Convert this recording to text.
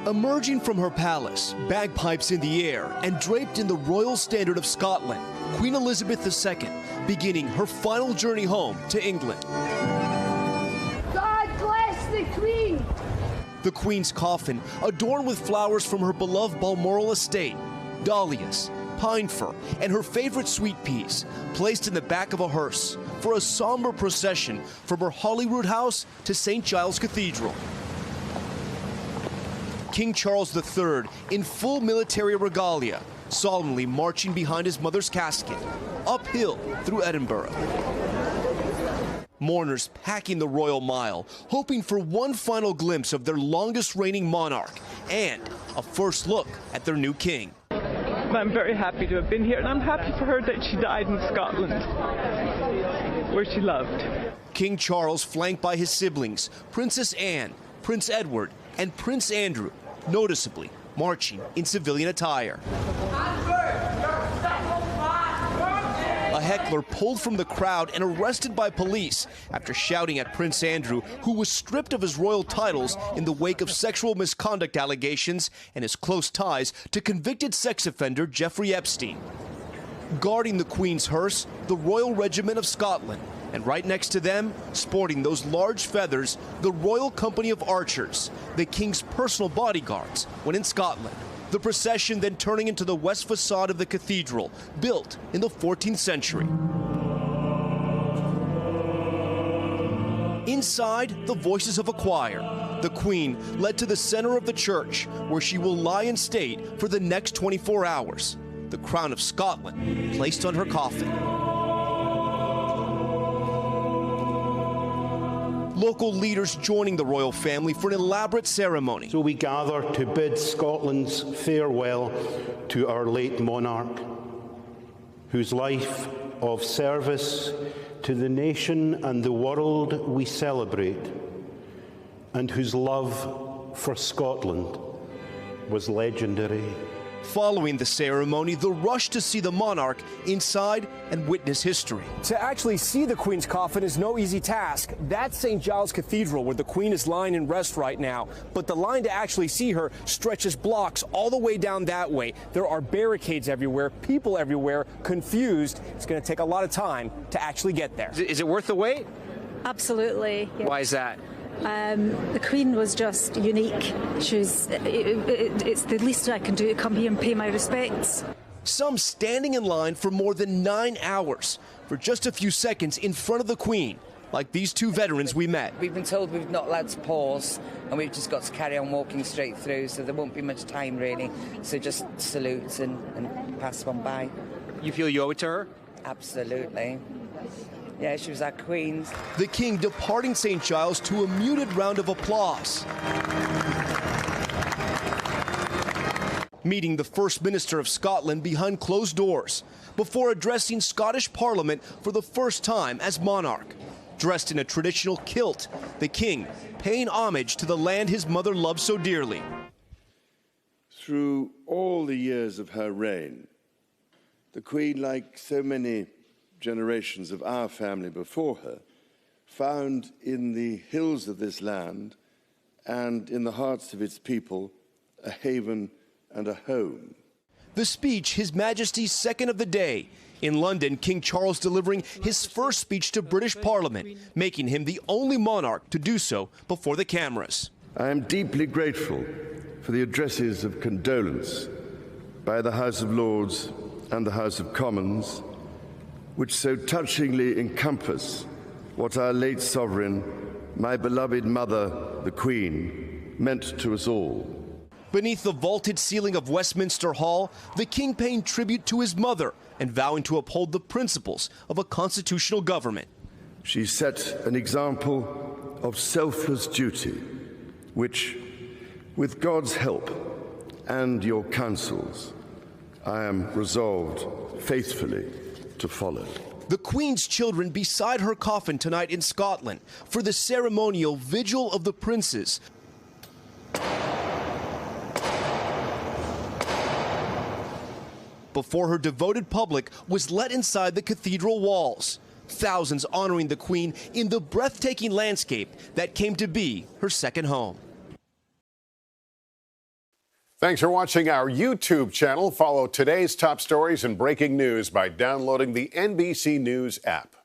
Emerging from her palace, bagpipes in the air, and draped in the royal standard of Scotland, Queen Elizabeth II beginning her final journey home to England. God bless the Queen! The Queen's coffin, adorned with flowers from her beloved Balmoral estate, dahlias, pine fir, and her favorite sweet peas, placed in the back of a hearse for a somber procession from her Holyrood house to St. Giles Cathedral. King Charles III, in full military regalia, solemnly marching behind his mother's casket, uphill through Edinburgh. Mourners packing the Royal Mile, hoping for one final glimpse of their longest reigning monarch and a first look at their new king. I'm very happy to have been here, and I'm happy for her that she died in Scotland, where she loved. King Charles, flanked by his siblings, Princess Anne, Prince Edward, and Prince Andrew, noticeably marching in civilian attire. A heckler pulled from the crowd and arrested by police after shouting at Prince Andrew, who was stripped of his royal titles in the wake of sexual misconduct allegations and his close ties to convicted sex offender Jeffrey Epstein. Guarding the Queen's hearse, the Royal Regiment of Scotland, and right next to them, sporting those large feathers, the Royal Company of Archers, the King's personal bodyguards when in Scotland. The procession then turning into the west facade of the cathedral, built in the 14th century. Inside, the voices of a choir. The Queen led to the center of the church, where she will lie in state for the next 24 hours. The crown of Scotland placed on her coffin. Local leaders joining the royal family for an elaborate ceremony. So we gather to bid Scotland's farewell to our late monarch, whose life of service to the nation and the world we celebrate, and whose love for Scotland was legendary. Following the ceremony, the rush to see the monarch inside and witness history. To actually see the Queen's coffin is no easy task. That's St. Giles Cathedral, where the Queen is lying in rest right now. But the line to actually see her stretches blocks all the way down that way. There are barricades everywhere, people everywhere, confused. It's going to take a lot of time to actually get there. Is it worth the wait? Absolutely. Yeah. Why is that? The Queen was just unique. It's the least I can do to come here and pay my respects. Some standing in line for more than 9 hours for just a few seconds in front of the Queen, like these two veterans we met. We've been told we're not allowed to pause, and we've just got to carry on walking straight through, so there won't be much time really. So just salute and pass on by. You feel you owe it to her? Absolutely. Yeah, she was our Queen. The King departing St. Giles to a muted round of applause. Meeting the First Minister of Scotland behind closed doors before addressing Scottish Parliament for the first time as monarch. Dressed in a traditional kilt, the King paying homage to the land his mother loved so dearly. Through all the years of her reign, the Queen, like so many generations of our family before her, found in the hills of this land and in the hearts of its people a haven and a home. The speech, His Majesty's second of the day. In London, King Charles delivering his first speech to British Parliament, making him the only monarch to do so before the cameras. I am deeply grateful for the addresses of condolence by the House of Lords and the House of Commons, which so touchingly encompass what our late sovereign, my beloved mother, the Queen, meant to us all. Beneath the vaulted ceiling of Westminster Hall, the King paying tribute to his mother and vowing to uphold the principles of a constitutional government. She set an example of selfless duty, which, with God's help and your counsels, I am resolved faithfully to follow. The Queen's children beside her coffin tonight in Scotland for the ceremonial Vigil of the Princes. Before her devoted public was let inside the cathedral walls. Thousands honoring the Queen in the breathtaking landscape that came to be her second home. Thanks for watching our YouTube channel. Follow today's top stories and breaking news by downloading the NBC News app.